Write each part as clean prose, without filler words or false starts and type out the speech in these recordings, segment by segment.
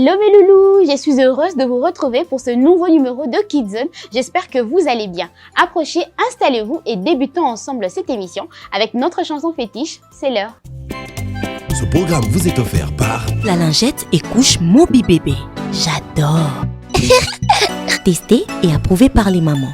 Hello mes loulous, je suis heureuse de vous retrouver pour ce nouveau numéro de Kids Zone. J'espère que vous allez bien. Approchez, installez-vous et débutons ensemble cette émission avec notre chanson fétiche, c'est l'heure. Ce programme vous est offert par La lingette et couche Moby Bébé. J'adore. Testé et approuvé par les mamans.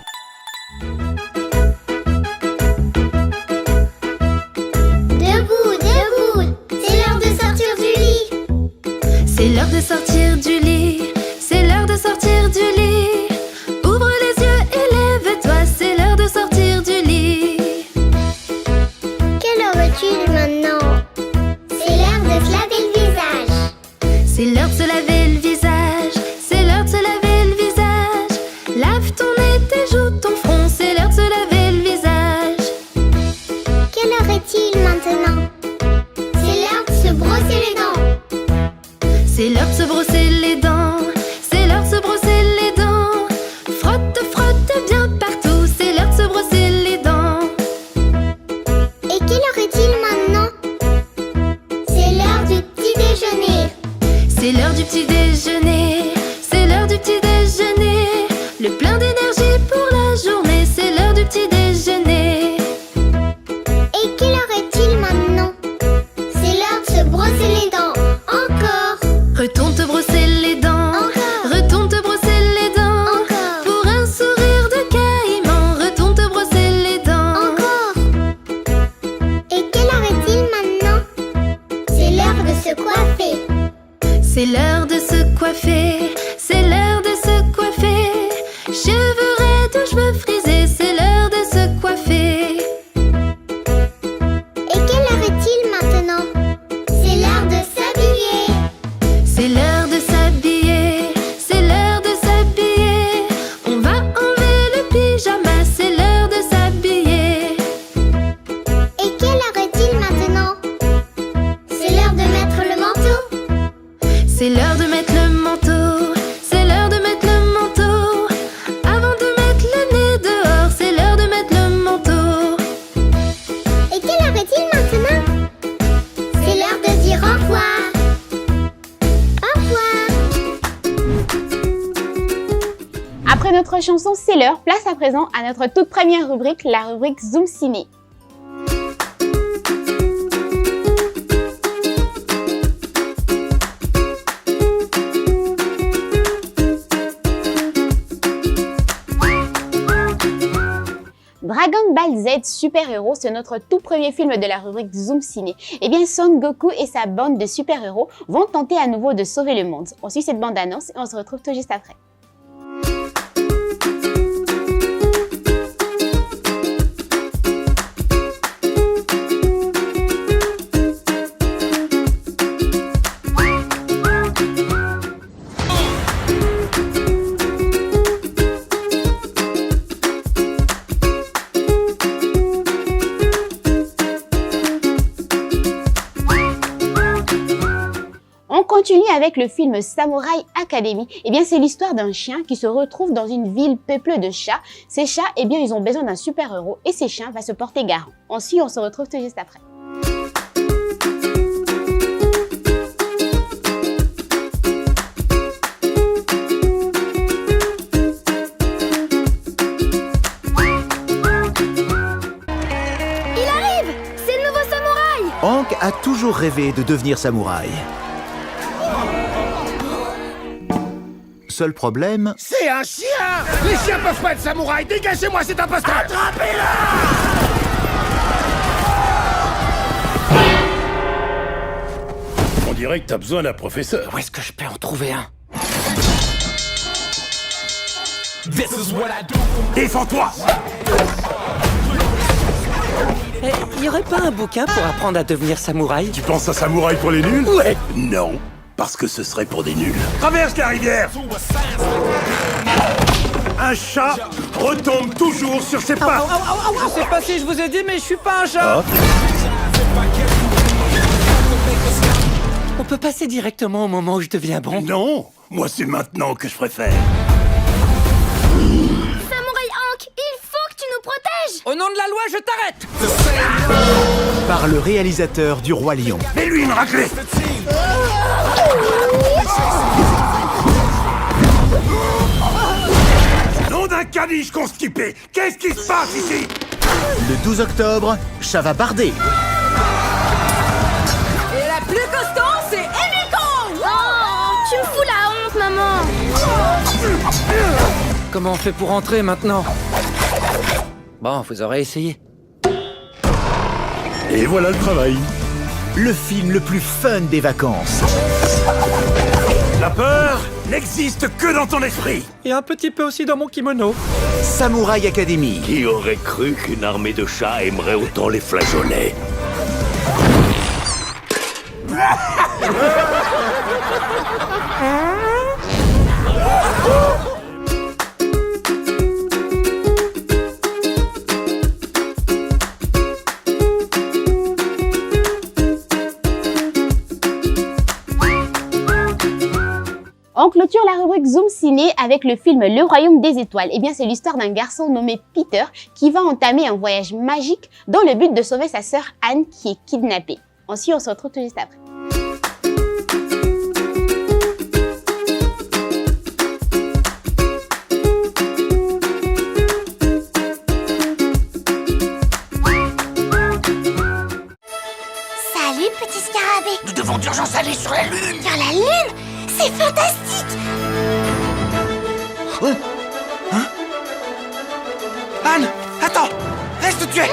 C'est l'heure de sortir du lit, c'est l'heure de sortir du lit. Ouvre les yeux et lève-toi, c'est l'heure de sortir du lit. Quelle heure est-il maintenant? C'est l'heure de se laver le visage. C'est l'heure de se laver le visage, c'est l'heure de se laver le visage. Lave ton nez, tes joues, ton front, c'est l'heure de se laver le visage. Quelle heure est-il maintenant? C'est l'heure de se brosser les dents. C'est l'heure de se brosser les dents, c'est l'heure de se brosser les dents. Frotte, frotte bien partout, c'est l'heure de se brosser les dents. Et quelle heure est-il maintenant? C'est l'heure du petit déjeuner. C'est l'heure du petit déjeuner, c'est l'heure du petit déjeuner. Le plein d'énergie pour la journée, c'est l'heure du petit déjeuner. Et quelle heure est-il maintenant? C'est l'heure de se brosser les dents. Encore. Retourne te brosser les dents, Encore. retourne te brosser les dents. Encore. Pour un sourire de caïman, retourne te brosser les dents. Encore. Et quelle heure est-il maintenant? C'est l'heure de se coiffer. C'est l'heure de se coiffer, c'est l'heure de se coiffer. Cheveux raides ou cheveux frisés, c'est l'heure de se coiffer. Et quelle heure est-il maintenant? C'est l'heure de s'habiller. C'est l'heure de s'habiller, c'est l'heure de s'habiller. On va enlever le pyjama, c'est l'heure de s'habiller. Et quelle heure est-il maintenant? C'est l'heure de mettre le manteau. C'est l'heure de mettre le manteau, c'est l'heure de mettre le manteau. Avant de mettre le nez dehors, c'est l'heure de mettre le manteau. Et quelle heure est-il maintenant? C'est l'heure de dire au revoir. Au revoir. Après notre chanson c'est l'heure, place à présent à notre toute première rubrique, la rubrique Zoom Ciné. Dragon Ball Z super-héros, c'est notre tout premier film de la rubrique Zoom Ciné. Eh bien, Son Goku et sa bande de super-héros vont tenter à nouveau de sauver le monde. On suit cette bande-annonce et on se retrouve tout juste après. On continue avec le film Samurai Academy. Eh bien, c'est l'histoire d'un chien qui se retrouve dans une ville peuplée de chats. Ces chats, eh bien, ils ont besoin d'un super-héros et ces chiens va se porter garant. Ensuite, on se retrouve tout juste après. Il arrive, c'est le nouveau samouraï. Hank a toujours rêvé de devenir samouraï. Seul problème, C'est un chien. Les chiens peuvent pas être samouraïs. Dégagez-moi cet imposteur. Attrapez-le. On dirait que t'as besoin d'un professeur. où est-ce que je peux en trouver un? Défends-toi. Y aurait pas un bouquin pour apprendre à devenir samouraï? Tu penses à samouraï pour les nuls? Ouais. Non, parce que ce serait pour des nuls. Traverse la rivière. Un chat retombe toujours sur ses pattes. Je sais pas si je vous ai dit, mais je suis pas un chat. On peut passer directement au moment où je deviens bon. Non, moi c'est maintenant que je préfère. Samouraï Hank, il faut que tu nous protèges. Au nom de la loi, je t'arrête. Par le réalisateur du Roi Lion. Mets-lui une raclée. Nom d'un caniche constipé. Qu'est-ce qui se passe ici? Le 12 octobre, ça va barder. Et la plus costaud, c'est Amy Kong. Oh, tu me fous la honte, maman. Comment on fait pour entrer maintenant? Bon, vous aurez essayé. Et voilà le travail. Le film le plus fun des vacances. La peur n'existe que dans ton esprit. Et un petit peu aussi dans mon kimono. Samouraï Academy. Qui aurait cru qu'une armée de chats aimerait autant les flageolets? On clôture la rubrique Zoom Ciné avec le film Le Royaume des Étoiles. Eh bien, c'est l'histoire d'un garçon nommé Peter qui va entamer un voyage magique dans le but de sauver sa sœur Anne qui est kidnappée. Ensuite, on se retrouve tout juste après. Salut, petit scarabée. Nous devons d'urgence aller sur la Lune. Sur la Lune? C'est fantastique. Anne, attends, reste où tu es.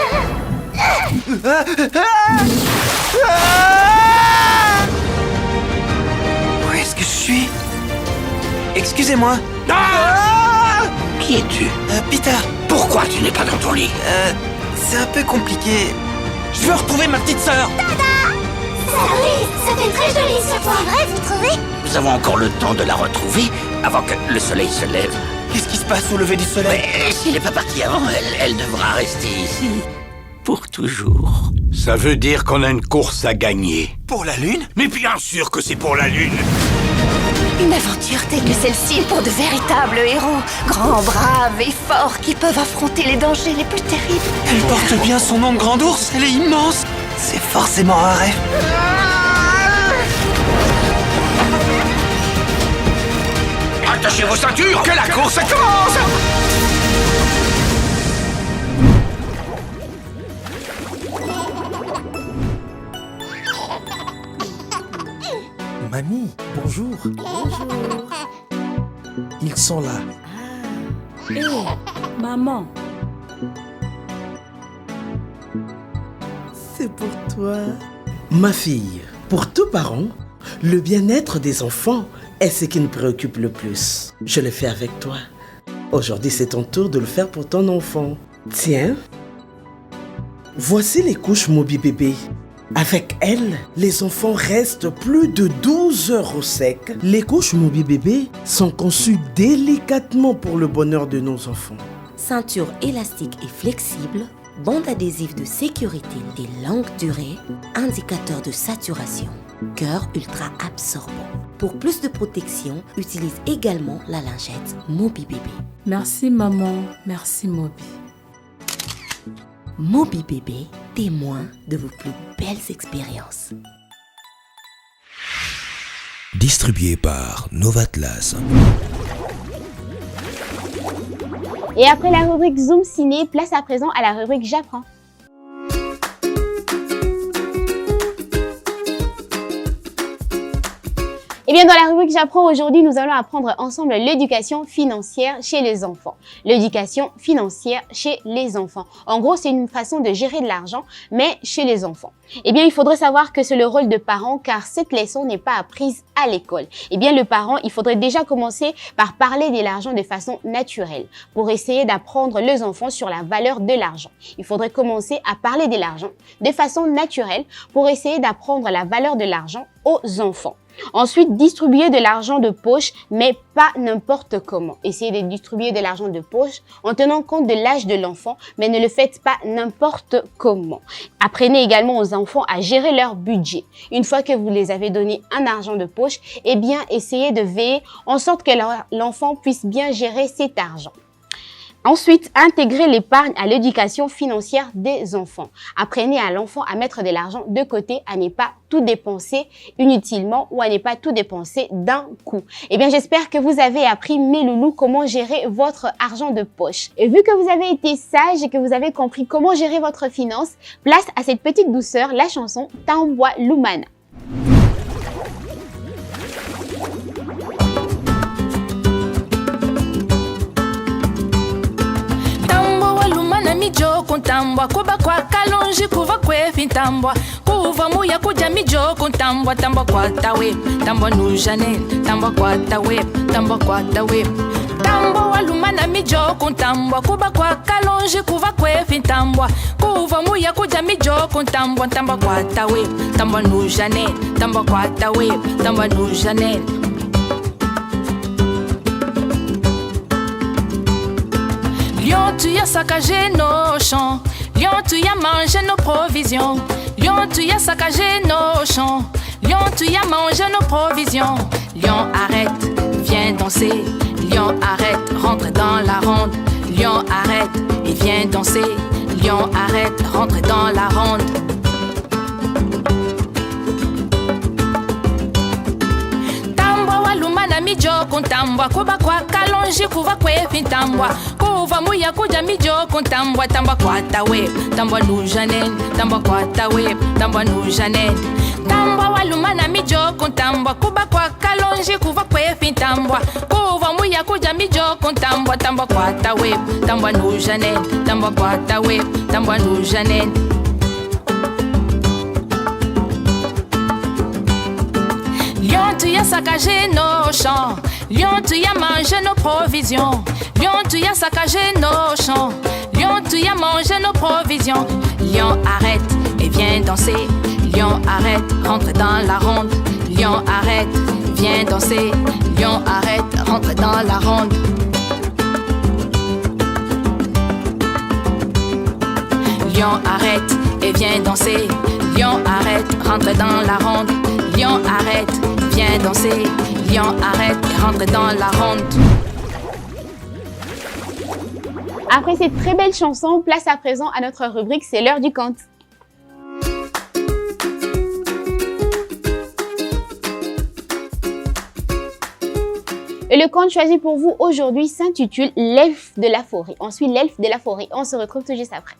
Où est-ce que je suis? Excusez-moi. Qui es-tu? Peter, Pourquoi tu n'es pas dans ton lit? c'est un peu compliqué. Je veux retrouver ma petite sœur. Ça fait très joli sur toi. C'est vrai, vous trouvez? Nous avons encore le temps de la retrouver avant que le soleil se lève. Qu'est-ce qui se passe au lever du soleil? Mais s'il n'est pas parti avant, elle devra rester ici pour toujours. Ça veut dire qu'on a une course à gagner. Pour la Lune? Mais bien sûr que c'est pour la Lune. Une aventure telle que celle-ci pour de véritables héros, grands, braves et forts qui peuvent affronter les dangers les plus terribles. Elle porte bien son nom de grand ours, elle est immense. C'est forcément un rêve. Attachez vos ceintures, que la course commence! Mamie, bonjour. Bonjour. Ils sont là. Hé, maman. C'est pour toi. Ma fille, pour tout parent, le bien-être des enfants est ce qui nous préoccupe le plus. Je le fais avec toi. Aujourd'hui, c'est ton tour de le faire pour ton enfant. Tiens, voici les couches Moby Bébé. Avec elles, les enfants restent plus de 12 heures au sec. Les couches Moby Bébé sont conçues délicatement pour le bonheur de nos enfants. Ceinture élastique et flexible, bande adhésive de sécurité des longues durées, indicateur de saturation, cœur ultra absorbant. Pour plus de protection, utilise également la lingette Moby Bébé. Merci maman, merci Moby. Moby Bébé, témoin de vos plus belles expériences. Distribué par Novatlas. Et après la rubrique Zoom Ciné, place à présent à la rubrique J'apprends. Et bien dans la rubrique J'apprends aujourd'hui, nous allons apprendre ensemble l'éducation financière chez les enfants. L'éducation financière chez les enfants. En gros, c'est une façon de gérer de l'argent, mais chez les enfants. Eh bien, il faudrait savoir que c'est le rôle de parents, car cette leçon n'est pas apprise à l'école. Eh bien, le parent, il faudrait déjà commencer par parler de l'argent de façon naturelle, pour essayer d'apprendre les enfants sur la valeur de l'argent. Il faudrait commencer à parler de l'argent de façon naturelle, pour essayer d'apprendre la valeur de l'argent aux enfants. Ensuite, distribuer de l'argent de poche, mais pas n'importe comment. Essayez de distribuer de l'argent de poche en tenant compte de l'âge de l'enfant, mais ne le faites pas n'importe comment. Apprenez également aux enfants à gérer leur budget. Une fois que vous les avez donné un argent de poche, eh bien, essayez de veiller en sorte que l'enfant puisse bien gérer cet argent. Ensuite, intégrer l'épargne à l'éducation financière des enfants. Apprenez à l'enfant à mettre de l'argent de côté, à ne pas tout dépenser inutilement ou à ne pas tout dépenser d'un coup. Eh bien, j'espère que vous avez appris, mes loulous, comment gérer votre argent de poche. Et vu que vous avez été sage et que vous avez compris comment gérer votre finance, place à cette petite douceur, la chanson Tambwa Lumana. Mijoko ntambwa kuba kwa kalonji kuva kwefi ntambwa kuva muya kuja mijoko ntambwa tambwa kwata we tambwa nujane tambwa kwata we tambwa kwata we tambwa walumana mijoko ntambwa kuba kwa kalonji kuva kwefi ntambwa kuva muya kuja mijoko ntambwa tambwa kwata we tambwa nujane tambwa kwata we tambwa nujane. Lion, tu as saccagé nos champs. Lion, tu as mangé nos provisions. Lion, tu as saccagé nos champs. Lion, tu as mangé nos provisions. Lion, arrête, viens danser. Lion, arrête, rentre dans la ronde. Lion, arrête et viens danser. Lion, arrête, rentre dans la ronde. Tambwa walumana mijoko ntambwa kuba kwa kalonji kuva kwefi ntambwa kuva muya kuja mijoko ntambwa tambwa kwata we tambwa nujanen tambwa kwata we tambwa nujanen tambwa walumana mijoko ntambwa kuba kwa kalonji kuva kwefi ntambwa kuva muya kuja mijoko ntambwa tambwa kwata we tambwa nujanen tambwa kwata we tambwa nujanen. Lion, tu as saccagé nos champs. Lion, tu as mangé nos provisions. Lion, tu as saccagé nos champs. Lion, tu as mangé nos provisions. Lion, arrête et viens danser. Lion, arrête, rentre dans la ronde. Lion, arrête, viens danser. Lion, arrête, rentre dans la ronde. Lion, arrête et viens danser. Lion, arrête, rentre dans la ronde. Lion, arrête, viens danser. Lion, arrête et rentre dans la ronde. Après cette très belle chanson, place à présent à notre rubrique C'est l'heure du conte. Et le conte choisi pour vous aujourd'hui s'intitule L'elfe de la forêt. On suit l'elfe de la forêt. On se retrouve tout juste après.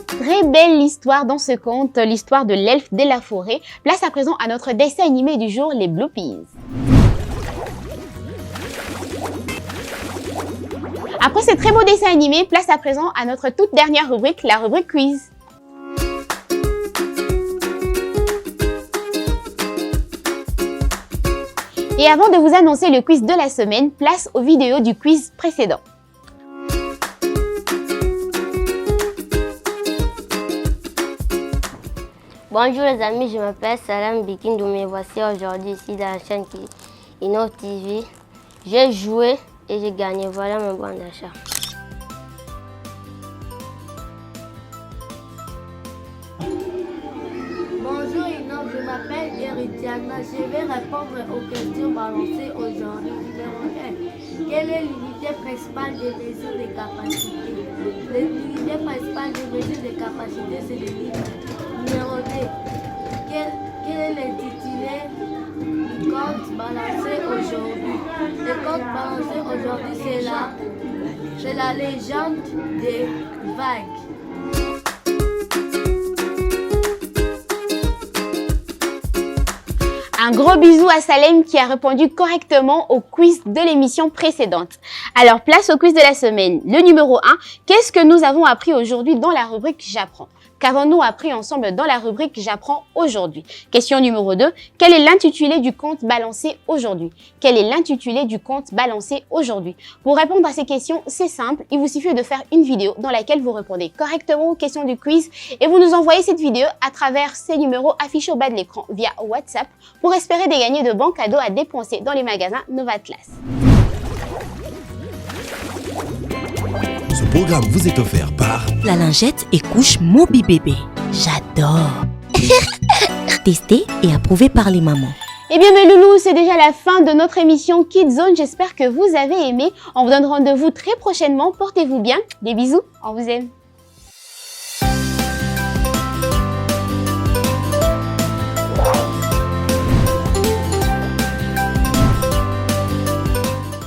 Très belle histoire dans ce conte, l'histoire de l'elfe de la forêt. Place à présent à notre dessin animé du jour, les Bloopies. Après ce très beau dessin animé, place à présent à notre toute dernière rubrique, la rubrique quiz. Et avant de vous annoncer le quiz de la semaine, place aux vidéos du quiz précédent. Bonjour les amis, je m'appelle Salam Bikindo, me voici aujourd'hui ici dans la chaîne Inno TV. J'ai joué et j'ai gagné, voilà mon bon d'achat. Bonjour Inno, je m'appelle Eritiana, je vais répondre aux questions balancées aujourd'hui. Numéro 1. Quelle est l'unité principale des mesures de capacité? L'unité principale des mesures de capacité, c'est le litre. Numéro 2. Quel est l'intitulé du compte balancé aujourd'hui? Le compte balancé aujourd'hui, c'est la légende des vagues. Un gros bisou à Salem qui a répondu correctement au quiz de l'émission précédente. Alors, place au quiz de la semaine. Le numéro 1, qu'est-ce que nous avons appris aujourd'hui dans la rubrique J'apprends? Qu'avons-nous appris ensemble dans la rubrique J'apprends aujourd'hui? Question numéro 2, quel est l'intitulé du compte balancé aujourd'hui? Quel est l'intitulé du compte balancé aujourd'hui? Pour répondre à ces questions, c'est simple, il vous suffit de faire une vidéo dans laquelle vous répondez correctement aux questions du quiz et vous nous envoyez cette vidéo à travers ces numéros affichés au bas de l'écran via WhatsApp pour espérer de gagner de bons cadeaux à dépenser dans les magasins Novatlas. Ce programme vous est offert par La lingette et couche Moby Bébé. J'adore. Testé et approuvé par les mamans. Eh bien mes loulous, c'est déjà la fin de notre émission Kids Zone. J'espère que vous avez aimé. On vous donne rendez-vous très prochainement. Portez-vous bien. Des bisous. On vous aime.